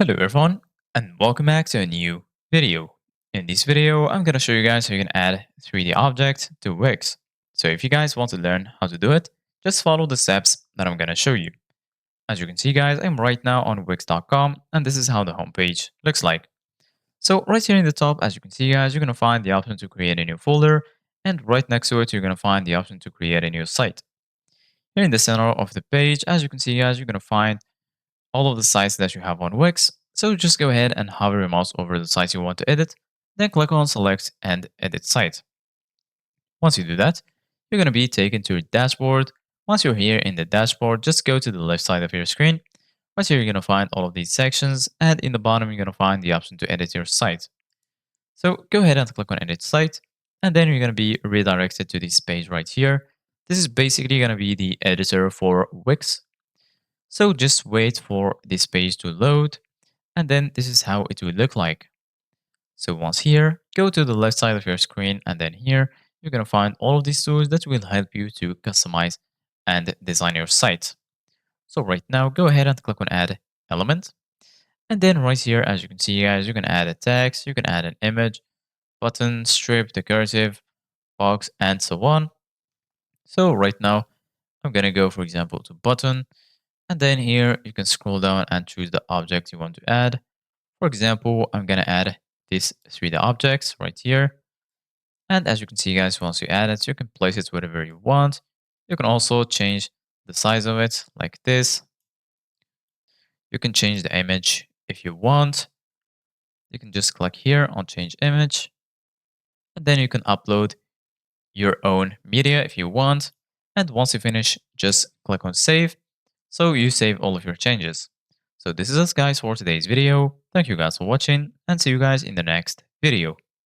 Hello everyone, and welcome back to a new video. In this video, I'm going to show you guys how you can add 3D objects to Wix. So if you guys want to learn how to do it, just follow the steps that I'm going to show you. As you can see guys, I'm right now on Wix.com and this is how the homepage looks like. So right here in the top, as you can see guys, you're going to find the option to create a new folder, and right next to it, you're going to find the option to create a new site. Here in the center of the page, as you can see guys, you're going to find all of the sites that you have on Wix. So just go ahead and hover your mouse over the sites you want to edit, then click on select and edit site. Once you do that, you're going to be taken to your dashboard. Once you're here in the dashboard, just go to the left side of your screen. Right here, you're going to find all of these sections, and in the bottom, you're going to find the option to edit your site. So go ahead and click on edit site, and then you're going to be redirected to this page right here. This is basically going to be the editor for Wix. So just wait for this page to load, and then this is how it will look like. So once here, go to the left side of your screen, and then here, you're going to find all of these tools that will help you to customize and design your site. So right now, go ahead and click on add element. And then right here, as you can see guys, you can add a text, you can add an image, button, strip, decorative, box, and so on. So right now, I'm going to go, for example, to button. And then here, you can scroll down and choose the object you want to add. For example, I'm going to add these 3D objects right here. And as you can see, guys, once you add it, you can place it wherever you want. You can also change the size of it like this. You can change the image if you want. You can just click here on change image. And then you can upload your own media if you want. And once you finish, just click on save. So you save all of your changes. So this is us guys for today's video. Thank you guys for watching and see you guys in the next video.